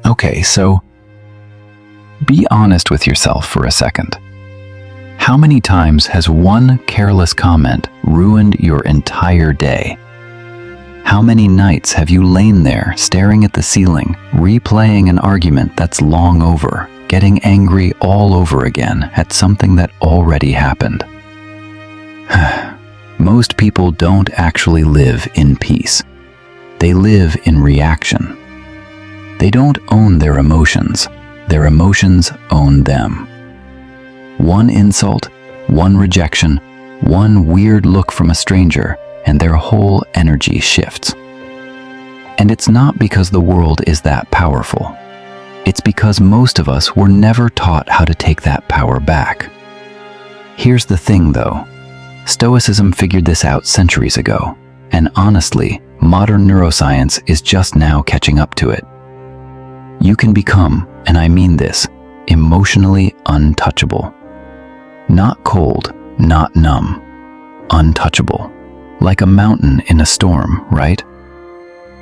Okay, so be honest with yourself for a second. How many times has one careless comment ruined your entire day? How many nights have you lain there staring at the ceiling, replaying an argument that's long over, getting angry all over again at something that already happened? Most people don't actually live in peace. They live in reaction. They don't own their emotions own them. One insult, one rejection, one weird look from a stranger, and their whole energy shifts. And it's not because the world is that powerful. It's because most of us were never taught how to take that power back. Here's the thing, though. Stoicism figured this out centuries ago, and honestly, modern neuroscience is just now catching up to it. You can become, and I mean this, emotionally untouchable. Not cold, not numb. Untouchable. Like a mountain in a storm, right?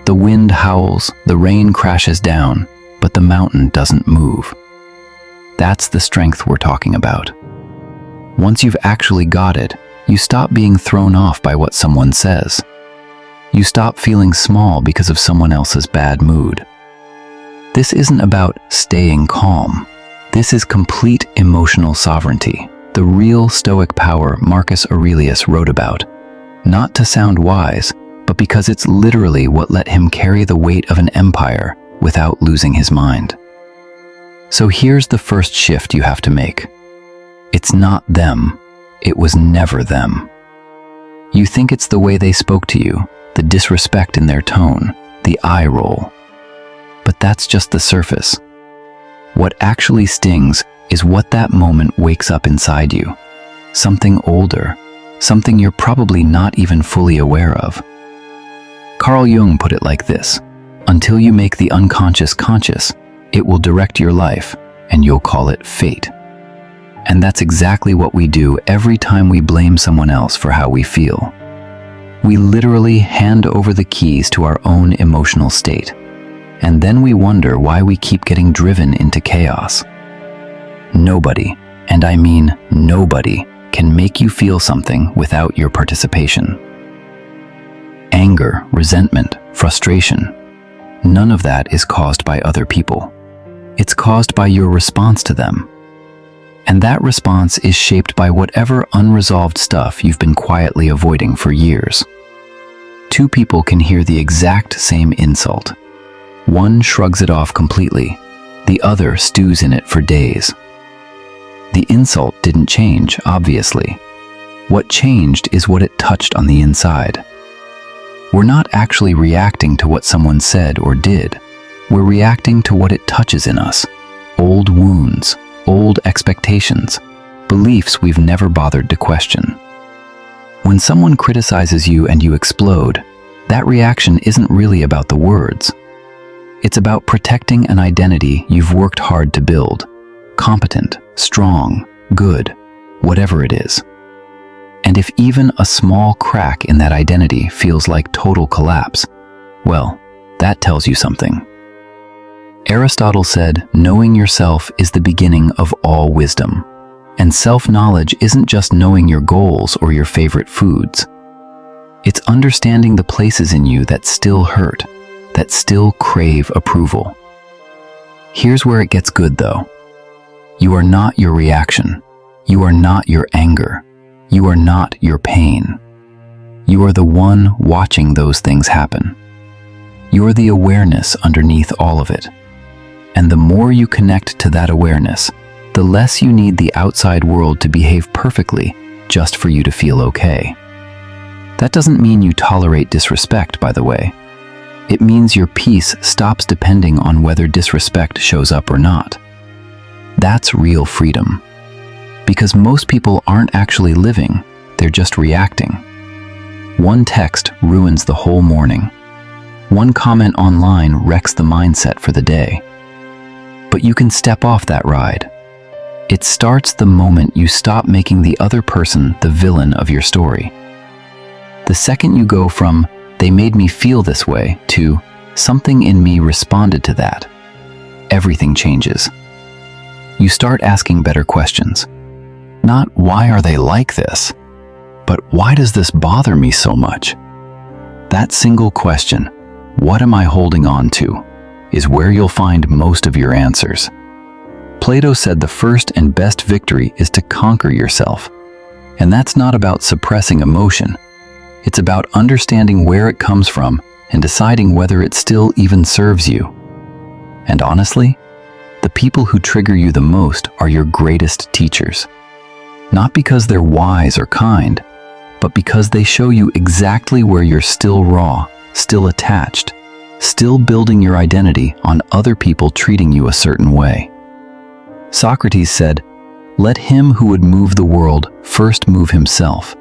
The wind howls, the rain crashes down, but the mountain doesn't move. That's the strength we're talking about. Once you've actually got it, you stop being thrown off by what someone says. You stop feeling small because of someone else's bad mood. This isn't about staying calm. This is complete emotional sovereignty, the real Stoic power Marcus Aurelius wrote about. Not to sound wise, but because it's literally what let him carry the weight of an empire without losing his mind. So here's the first shift you have to make. It's not them. It was never them. You think it's the way they spoke to you, the disrespect in their tone, the eye roll. But that's just the surface. What actually stings is what that moment wakes up inside you. Something older, something you're probably not even fully aware of. Carl Jung put it like this: until you make the unconscious conscious, it will direct your life, and you'll call it fate. And that's exactly what we do every time we blame someone else for how we feel. We literally hand over the keys to our own emotional state. And then we wonder why we keep getting driven into chaos. Nobody, and I mean nobody, can make you feel something without your participation. Anger, resentment, frustration, none of that is caused by other people. It's caused by your response to them. And that response is shaped by whatever unresolved stuff you've been quietly avoiding for years. Two people can hear the exact same insult. One shrugs it off completely, the other stews in it for days. The insult didn't change, obviously. What changed is what it touched on the inside. We're not actually reacting to what someone said or did. We're reacting to what it touches in us. Old wounds, old expectations, beliefs we've never bothered to question. When someone criticizes you and you explode, that reaction isn't really about the words. It's about protecting an identity you've worked hard to build. Competent, strong, good, whatever it is. And if even a small crack in that identity feels like total collapse, well, that tells you something. Aristotle said, knowing yourself is the beginning of all wisdom. And self-knowledge isn't just knowing your goals or your favorite foods. It's understanding the places in you that still hurt, that still crave approval. Here's where it gets good, though. You are not your reaction. You are not your anger. You are not your pain. You are the one watching those things happen. You are the awareness underneath all of it. And the more you connect to that awareness, the less you need the outside world to behave perfectly just for you to feel okay. That doesn't mean you tolerate disrespect, by the way. It means your peace stops depending on whether disrespect shows up or not. That's real freedom. Because most people aren't actually living, they're just reacting. One text ruins the whole morning. One comment online wrecks the mindset for the day. But you can step off that ride. It starts the moment you stop making the other person the villain of your story. The second you go from, "they made me feel this way," to "something in me responded to that," everything changes. You start asking better questions. Not why are they like this, but why does this bother me so much? That single question, what am I holding on to, is where you'll find most of your answers. Plato said the first and best victory is to conquer yourself. And that's not about suppressing emotion. It's about understanding where it comes from and deciding whether it still even serves you. And honestly, the people who trigger you the most are your greatest teachers. Not because they're wise or kind, but because they show you exactly where you're still raw, still attached, still building your identity on other people treating you a certain way. Socrates said, "Let him who would move the world first move himself."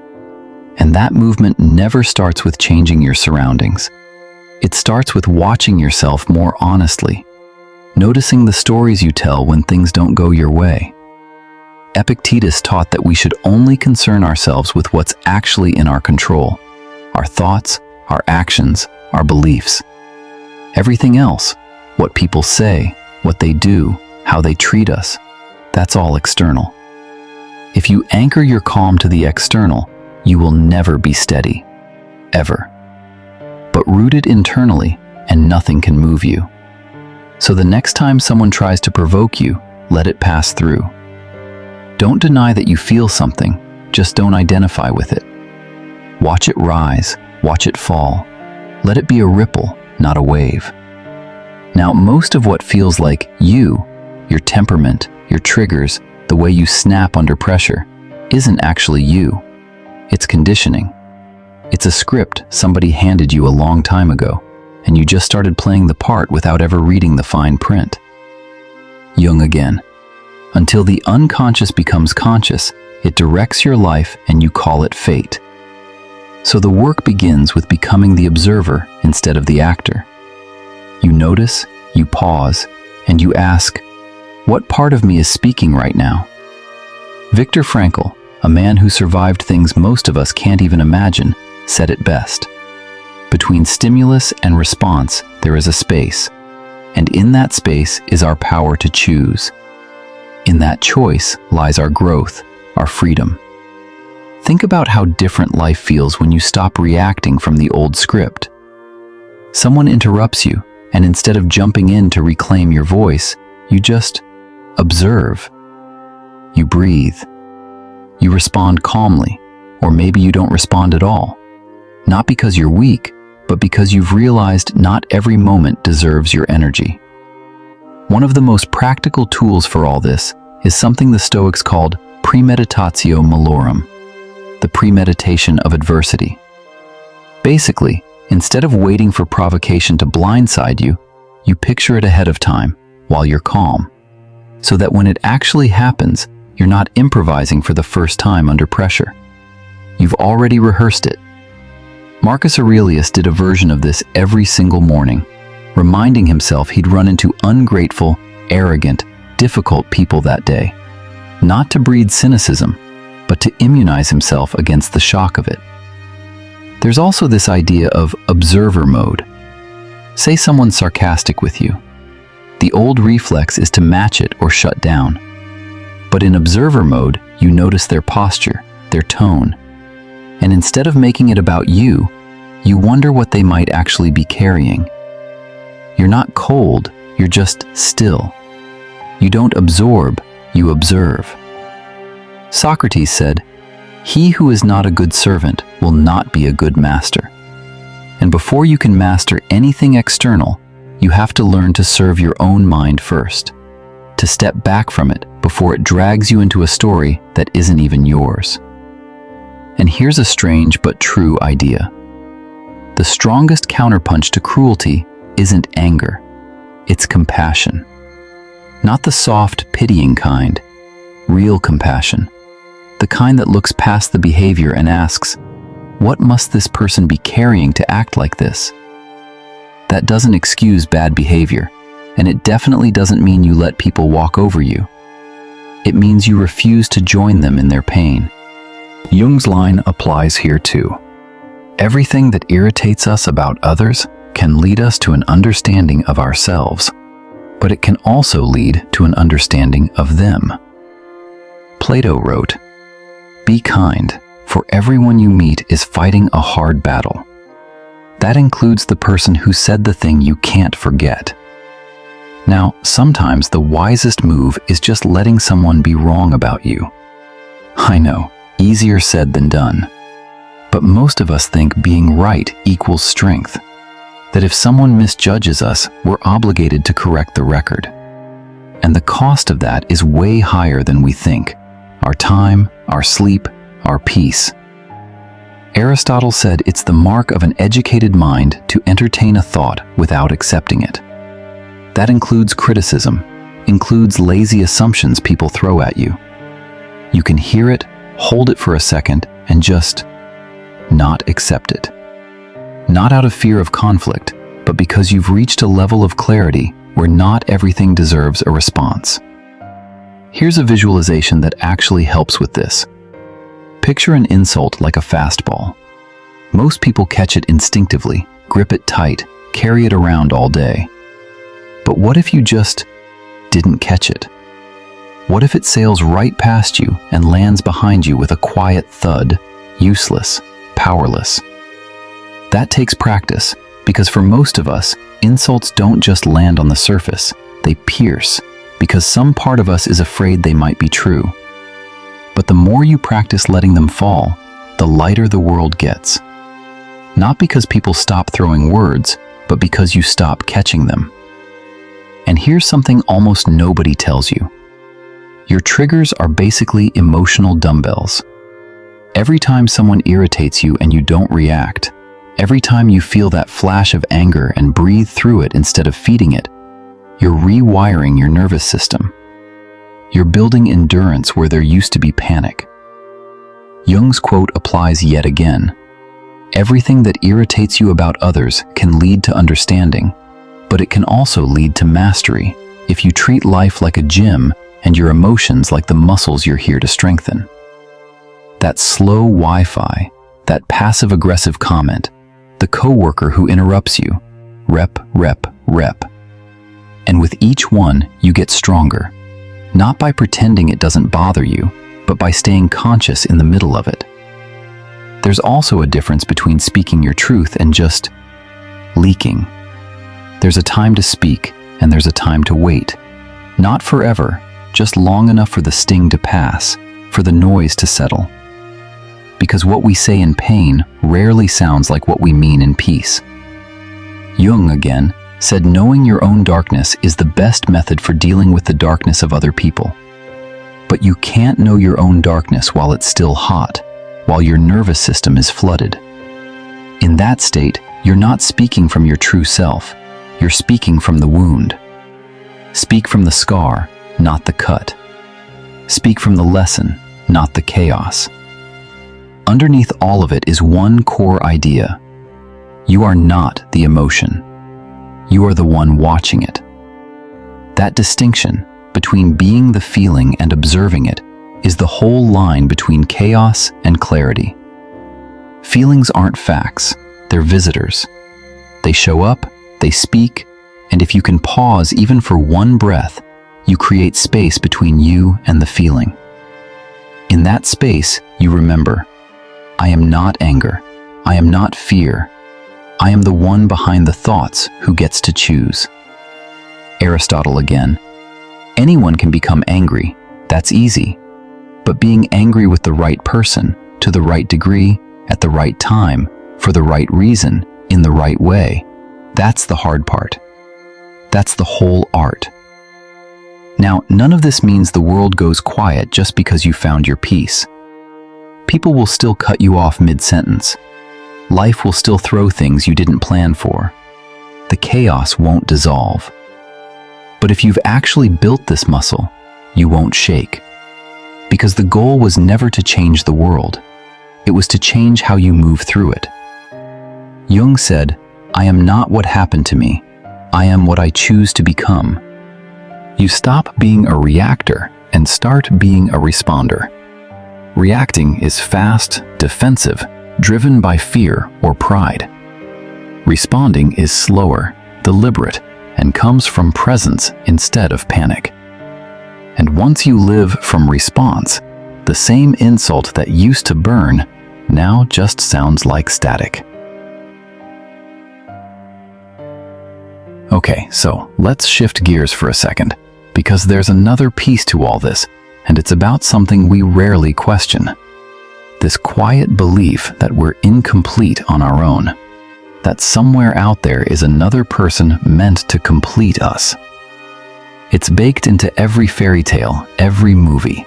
And that movement never starts with changing your surroundings. It starts with watching yourself more honestly, noticing the stories you tell when things don't go your way. Epictetus taught that we should only concern ourselves with what's actually in our control: our thoughts, our actions, our beliefs. Everything else, what people say, what they do, how they treat us, that's all external. If you anchor your calm to the external, you will never be steady, ever. But rooted internally, and nothing can move you. So the next time someone tries to provoke you, let it pass through. Don't deny that you feel something, just don't identify with it. Watch it rise, watch it fall. Let it be a ripple, not a wave. Now, most of what feels like you, your temperament, your triggers, the way you snap under pressure, isn't actually you. It's conditioning. It's a script somebody handed you a long time ago, and you just started playing the part without ever reading the fine print. Jung again. Until the unconscious becomes conscious, it directs your life and you call it fate. So the work begins with becoming the observer instead of the actor. You notice, you pause, and you ask, what part of me is speaking right now? Viktor Frankl, a man who survived things most of us can't even imagine, said it best. Between stimulus and response, there is a space, and in that space is our power to choose. In that choice lies our growth, our freedom. Think about how different life feels when you stop reacting from the old script. Someone interrupts you, and instead of jumping in to reclaim your voice, you just observe. You breathe. You respond calmly, or maybe you don't respond at all. Not because you're weak, but because you've realized not every moment deserves your energy. One of the most practical tools for all this is something the Stoics called premeditatio malorum, the premeditation of adversity. Basically, instead of waiting for provocation to blindside you, you picture it ahead of time while you're calm, so that when it actually happens, you're not improvising for the first time under pressure. You've already rehearsed it. Marcus Aurelius did a version of this every single morning, reminding himself he'd run into ungrateful, arrogant, difficult people that day, not to breed cynicism, but to immunize himself against the shock of it. There's also this idea of observer mode. Say someone's sarcastic with you. The old reflex is to match it or shut down. But in observer mode, you notice their posture, their tone, and instead of making it about you, you wonder what they might actually be carrying. You're not cold, you're just still. You don't absorb, you observe. Socrates said, "He who is not a good servant will not be a good master." And before you can master anything external, you have to learn to serve your own mind first, to step back from it before it drags you into a story that isn't even yours. And here's a strange but true idea. The strongest counterpunch to cruelty isn't anger, it's compassion. Not the soft, pitying kind, real compassion. The kind that looks past the behavior and asks, what must this person be carrying to act like this? That doesn't excuse bad behavior, and it definitely doesn't mean you let people walk over you. It means you refuse to join them in their pain. Jung's line applies here too. Everything that irritates us about others can lead us to an understanding of ourselves. but it can also lead to an understanding of them. Plato wrote, "Be kind, for everyone you meet is fighting a hard battle." That includes the person who said the thing you can't forget. Now, sometimes the wisest move is just letting someone be wrong about you. I know, easier said than done. But most of us think being right equals strength. That if someone misjudges us, we're obligated to correct the record. And the cost of that is way higher than we think. Our time, our sleep, our peace. Aristotle said it's the mark of an educated mind to entertain a thought without accepting it. That includes criticism, includes lazy assumptions people throw at you. You can hear it, hold it for a second, and just not accept it. Not out of fear of conflict, but because you've reached a level of clarity where not everything deserves a response. Here's a visualization that actually helps with this. Picture an insult like a fastball. Most people catch it instinctively, grip it tight, carry it around all day. But what if you just didn't catch it? What if it sails right past you and lands behind you with a quiet thud, useless, powerless? That takes practice, because for most of us, insults don't just land on the surface, they pierce, because some part of us is afraid they might be true. But the more you practice letting them fall, the lighter the world gets. Not because people stop throwing words, but because you stop catching them. And here's something almost nobody tells you. Your triggers are basically emotional dumbbells. Every time someone irritates you and you don't react, every time you feel that flash of anger and breathe through it instead of feeding it, you're rewiring your nervous system. You're building endurance where there used to be panic. Jung's quote applies yet again. Everything that irritates you about others can lead to understanding, but it can also lead to mastery if you treat life like a gym and your emotions like the muscles you're here to strengthen. That slow Wi-Fi, that passive-aggressive comment, the coworker who interrupts you, rep. And with each one, you get stronger. Not by pretending it doesn't bother you, but by staying conscious in the middle of it. There's also a difference between speaking your truth and just leaking. There's a time to speak, and there's a time to wait. Not forever, just long enough for the sting to pass, for the noise to settle. Because what we say in pain rarely sounds like what we mean in peace. Jung, again, said knowing your own darkness is the best method for dealing with the darkness of other people. But you can't know your own darkness while it's still hot, while your nervous system is flooded. In that state, you're not speaking from your true self, you're speaking from the wound. Speak from the scar, not the cut. Speak from the lesson, not the chaos. Underneath all of it is one core idea. You are not the emotion. You are the one watching it. That distinction between being the feeling and observing it is the whole line between chaos and clarity. Feelings aren't facts, they're visitors. They show up, they speak, and if you can pause even for one breath, you create space between you and the feeling. In that space, you remember, I am not anger, I am not fear, I am the one behind the thoughts who gets to choose. Aristotle again. Anyone can become angry, that's easy. But being angry with the right person, to the right degree, at the right time, for the right reason, in the right way, that's the hard part. That's the whole art. Now, none of this means the world goes quiet just because you found your peace. People will still cut you off mid-sentence. Life will still throw things you didn't plan for. The chaos won't dissolve. But if you've actually built this muscle, you won't shake. Because the goal was never to change the world. It was to change how you move through it. Jung said, I am not what happened to me. I am what I choose to become. You stop being a reactor and start being a responder. Reacting is fast, defensive, driven by fear or pride. Responding is slower, deliberate, and comes from presence instead of panic. And once you live from response, the same insult that used to burn now just sounds like static. Okay, so let's shift gears for a second, because there's another piece to all this, and it's about something we rarely question. This quiet belief that we're incomplete on our own, that somewhere out there is another person meant to complete us. It's baked into every fairy tale, every movie.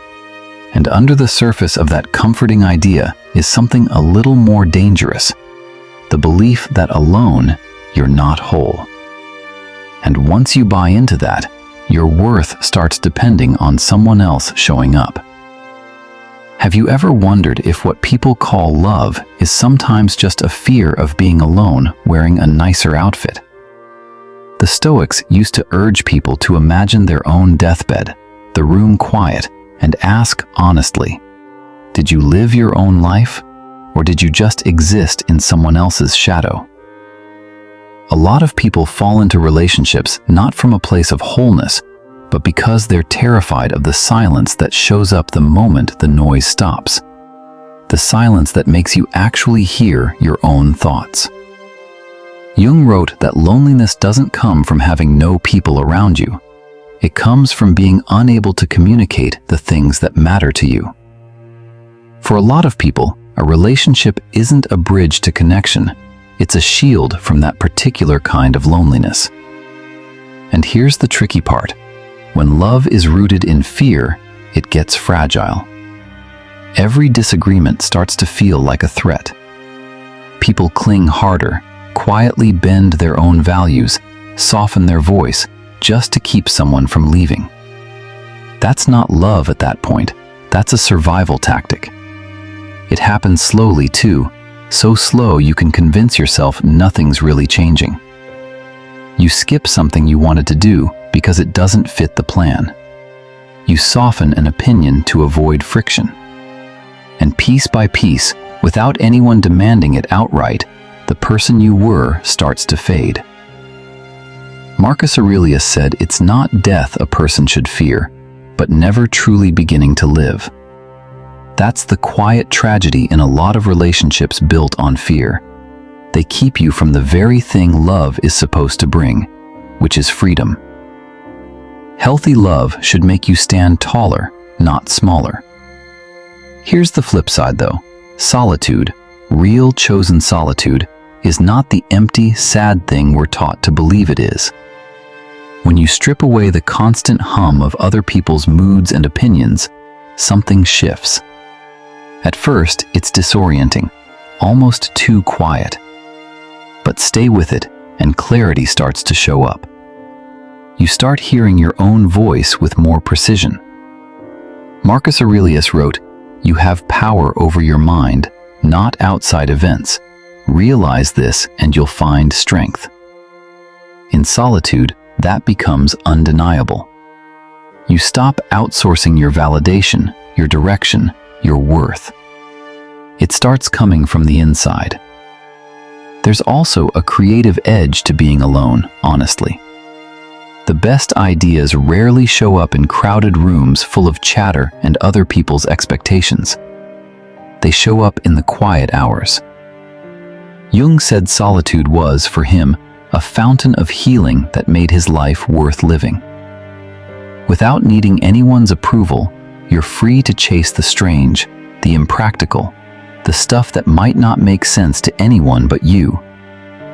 And under the surface of that comforting idea is something a little more dangerous, the belief that alone you're not whole. And once you buy into that, your worth starts depending on someone else showing up. Have you ever wondered if what people call love is sometimes just a fear of being alone wearing a nicer outfit? The Stoics used to urge people to imagine their own deathbed, the room quiet, and ask honestly, did you live your own life, or did you just exist in someone else's shadow? A lot of people fall into relationships not from a place of wholeness, but because they're terrified of the silence that shows up the moment the noise stops. The silence that makes you actually hear your own thoughts. Jung wrote that loneliness doesn't come from having no people around you. It comes from being unable to communicate the things that matter to you. For a lot of people, a relationship isn't a bridge to connection. It's a shield from that particular kind of loneliness. And here's the tricky part. When love is rooted in fear, it gets fragile. Every disagreement starts to feel like a threat. People cling harder, quietly bend their own values, soften their voice, just to keep someone from leaving. That's not love at that point. That's a survival tactic. It happens slowly too, so slow you can convince yourself nothing's really changing. You skip something you wanted to do because it doesn't fit the plan. You soften an opinion to avoid friction. And piece by piece, without anyone demanding it outright, the person you were starts to fade. Marcus Aurelius said it's not death a person should fear, but never truly beginning to live. That's the quiet tragedy in a lot of relationships built on fear. They keep you from the very thing love is supposed to bring, which is freedom. Healthy love should make you stand taller, not smaller. Here's the flip side though. Solitude, real chosen solitude, is not the empty, sad thing we're taught to believe it is. When you strip away the constant hum of other people's moods and opinions, something shifts. At first, it's disorienting, almost too quiet. But stay with it, and clarity starts to show up. You start hearing your own voice with more precision. Marcus Aurelius wrote, "You have power over your mind, not outside events. Realize this and you'll find strength." In solitude, that becomes undeniable. You stop outsourcing your validation, your direction, your worth. It starts coming from the inside. There's also a creative edge to being alone, honestly. The best ideas rarely show up in crowded rooms full of chatter and other people's expectations. They show up in the quiet hours. Jung said solitude was, for him, a fountain of healing that made his life worth living. Without needing anyone's approval, you're free to chase the strange, the impractical, the stuff that might not make sense to anyone but you.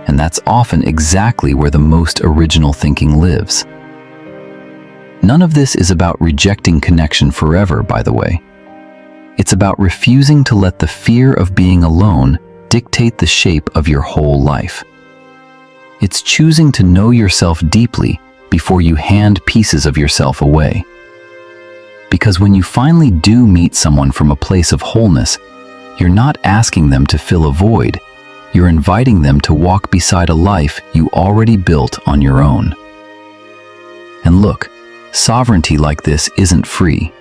And that's often exactly where the most original thinking lives. None of this is about rejecting connection forever, by the way. It's about refusing to let the fear of being alone dictate the shape of your whole life. It's choosing to know yourself deeply before you hand pieces of yourself away. Because when you finally do meet someone from a place of wholeness, you're not asking them to fill a void. You're inviting them to walk beside a life you already built on your own. And look, sovereignty like this isn't free.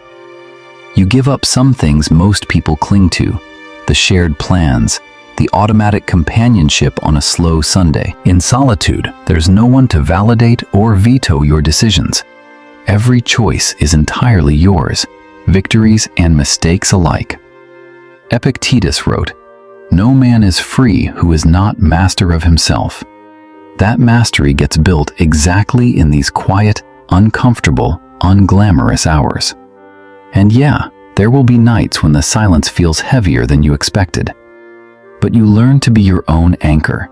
You give up some things most people cling to, the shared plans, the automatic companionship on a slow Sunday. In solitude, there's no one to validate or veto your decisions. Every choice is entirely yours, victories and mistakes alike. Epictetus wrote, "No man is free who is not master of himself." That mastery gets built exactly in these quiet, uncomfortable, unglamorous hours. And yeah, there will be nights when the silence feels heavier than you expected. But you learn to be your own anchor,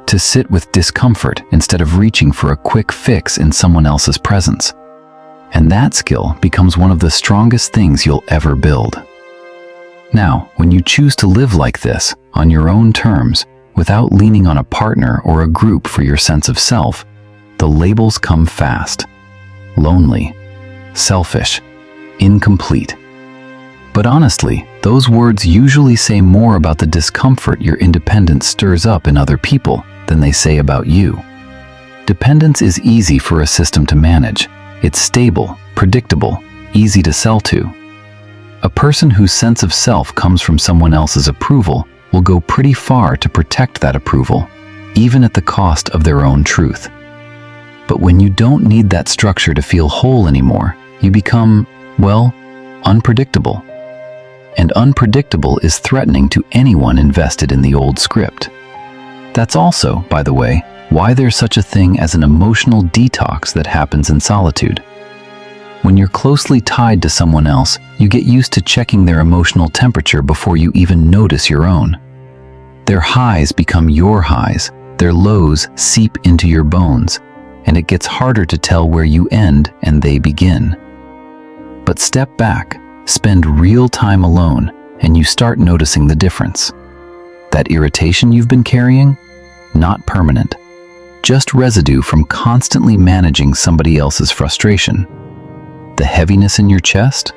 to sit with discomfort instead of reaching for a quick fix in someone else's presence. And that skill becomes one of the strongest things you'll ever build. Now, when you choose to live like this, on your own terms, without leaning on a partner or a group for your sense of self, the labels come fast. Lonely, selfish, incomplete. But honestly, those words usually say more about the discomfort your independence stirs up in other people than they say about you. Dependence is easy for a system to manage. It's stable, predictable, easy to sell to. A person whose sense of self comes from someone else's approval will go pretty far to protect that approval, even at the cost of their own truth. But when you don't need that structure to feel whole anymore, you become, well, unpredictable. And unpredictable is threatening to anyone invested in the old script. That's also, by the way, why there's such a thing as an emotional detox that happens in solitude. When you're closely tied to someone else, you get used to checking their emotional temperature before you even notice your own. Their highs become your highs, their lows seep into your bones, and it gets harder to tell where you end and they begin. But step back, spend real time alone, and you start noticing the difference. That irritation you've been carrying? Not permanent. Just residue from constantly managing somebody else's frustration. The heaviness in your chest?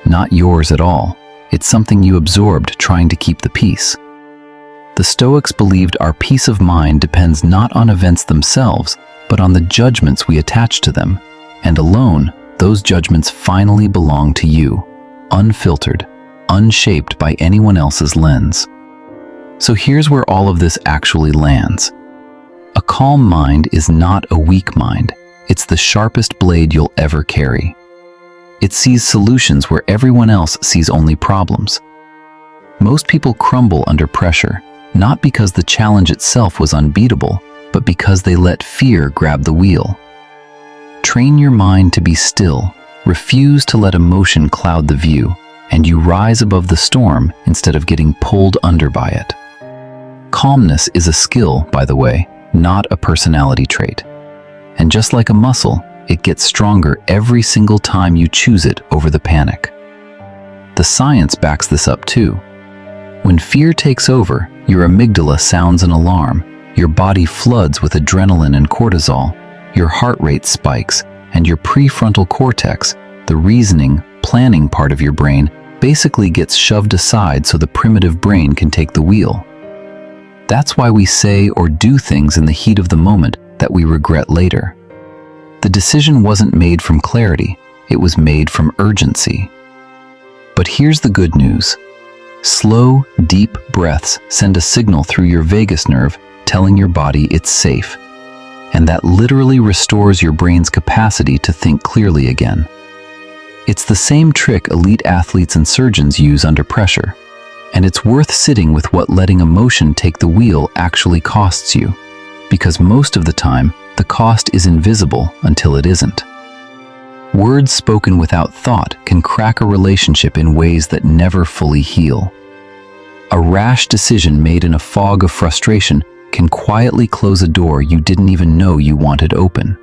Not yours at all. It's something you absorbed trying to keep the peace. The Stoics believed our peace of mind depends not on events themselves, but on the judgments we attach to them. And alone, those judgments finally belong to you, unfiltered, unshaped by anyone else's lens. So here's where all of this actually lands. A calm mind is not a weak mind. It's the sharpest blade you'll ever carry. It sees solutions where everyone else sees only problems. Most people crumble under pressure, not because the challenge itself was unbeatable, but because they let fear grab the wheel. Train your mind to be still, refuse to let emotion cloud the view, and you rise above the storm instead of getting pulled under by it. Calmness is a skill, by the way, not a personality trait. And just like a muscle, it gets stronger every single time you choose it over the panic. The science backs this up too. When fear takes over, your amygdala sounds an alarm, your body floods with adrenaline and cortisol, your heart rate spikes, and your prefrontal cortex, the reasoning, planning part of your brain, basically gets shoved aside so the primitive brain can take the wheel. That's why we say or do things in the heat of the moment that we regret later. The decision wasn't made from clarity, it was made from urgency. But here's the good news. Slow, deep breaths send a signal through your vagus nerve telling your body it's safe. And that literally restores your brain's capacity to think clearly again. It's the same trick elite athletes and surgeons use under pressure. And it's worth sitting with what letting emotion take the wheel actually costs you. Because most of the time, the cost is invisible until it isn't. Words spoken without thought can crack a relationship in ways that never fully heal. A rash decision made in a fog of frustration can quietly close a door you didn't even know you wanted open.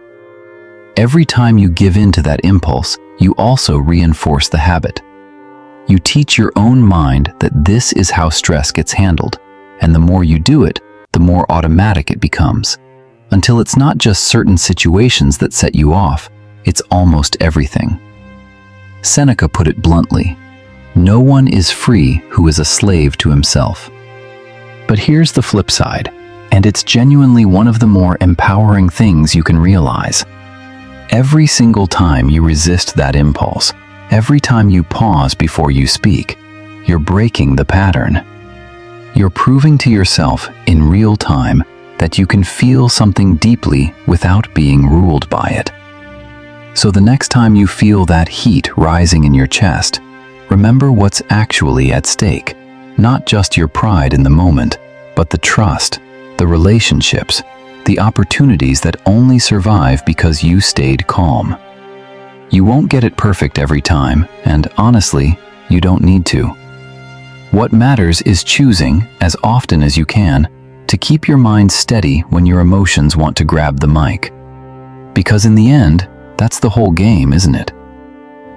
Every time you give in to that impulse, you also reinforce the habit. You teach your own mind that this is how stress gets handled, and the more you do it, the more automatic it becomes, until it's not just certain situations that set you off, it's almost everything. Seneca put it bluntly, "No one is free who is a slave to himself." But here's the flip side, and it's genuinely one of the more empowering things you can realize. Every single time you resist that impulse, every time you pause before you speak, you're breaking the pattern. You're proving to yourself in real time that you can feel something deeply without being ruled by it. So the next time you feel that heat rising in your chest, remember what's actually at stake. Not just your pride in the moment, but the trust, the relationships, the opportunities that only survive because you stayed calm. You won't get it perfect every time, and honestly, you don't need to. What matters is choosing, as often as you can, to keep your mind steady when your emotions want to grab the mic. Because in the end, that's the whole game, isn't it?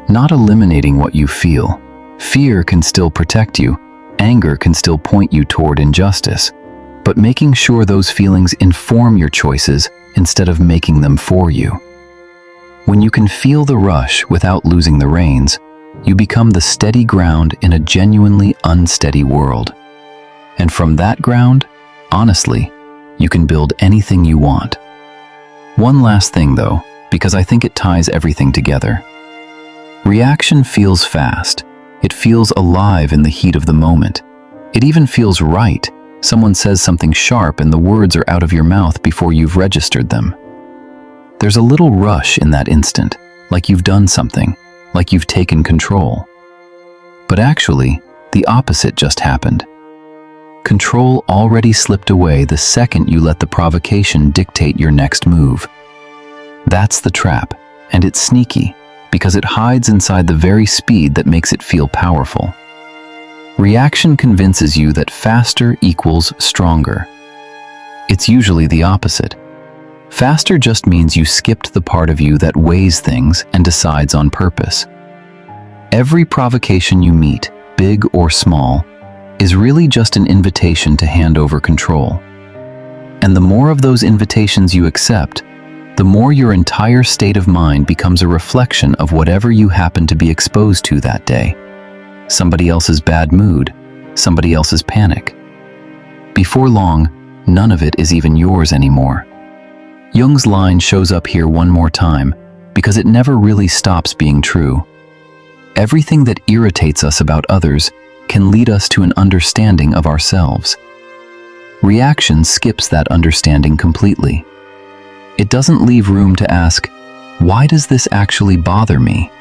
Not eliminating what you feel. Fear can still protect you, anger can still point you toward injustice, but making sure those feelings inform your choices instead of making them for you. When you can feel the rush without losing the reins, you become the steady ground in a genuinely unsteady world. And from that ground, honestly, you can build anything you want. One last thing though, because I think it ties everything together. Reaction feels fast. It feels alive in the heat of the moment. It even feels right. Someone says something sharp and the words are out of your mouth before you've registered them. There's a little rush in that instant, like you've done something, like you've taken control. But actually, the opposite just happened. Control already slipped away the second you let the provocation dictate your next move. That's the trap, and it's sneaky, because it hides inside the very speed that makes it feel powerful. Reaction convinces you that faster equals stronger. It's usually the opposite. Faster just means you skipped the part of you that weighs things and decides on purpose. Every provocation you meet, big or small, is really just an invitation to hand over control. And the more of those invitations you accept, the more your entire state of mind becomes a reflection of whatever you happen to be exposed to that day. Somebody else's bad mood, somebody else's panic. Before long, none of it is even yours anymore. Jung's line shows up here one more time because it never really stops being true. Everything that irritates us about others can lead us to an understanding of ourselves. Reaction skips that understanding completely. It doesn't leave room to ask, why does this actually bother me?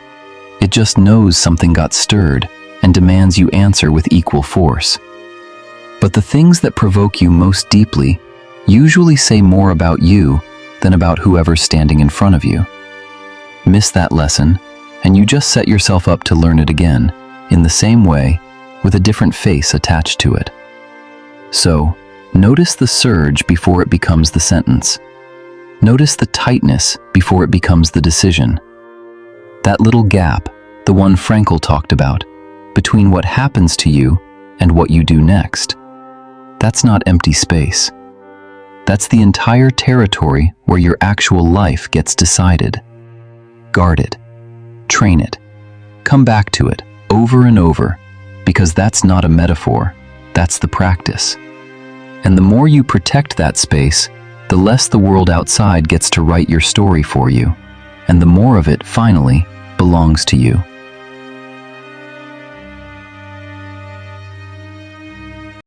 It just knows something got stirred and demands you answer with equal force. But the things that provoke you most deeply usually say more about you than about whoever's standing in front of you. Miss that lesson, and you just set yourself up to learn it again, in the same way, with a different face attached to it. So, notice the surge before it becomes the sentence. Notice the tightness before it becomes the decision. That little gap, the one Frankl talked about, between what happens to you and what you do next. That's not empty space. That's the entire territory where your actual life gets decided. Guard it. Train it. Come back to it over and over, because that's not a metaphor, that's the practice. And the more you protect that space, the less the world outside gets to write your story for you, and the more of it, finally, belongs to you.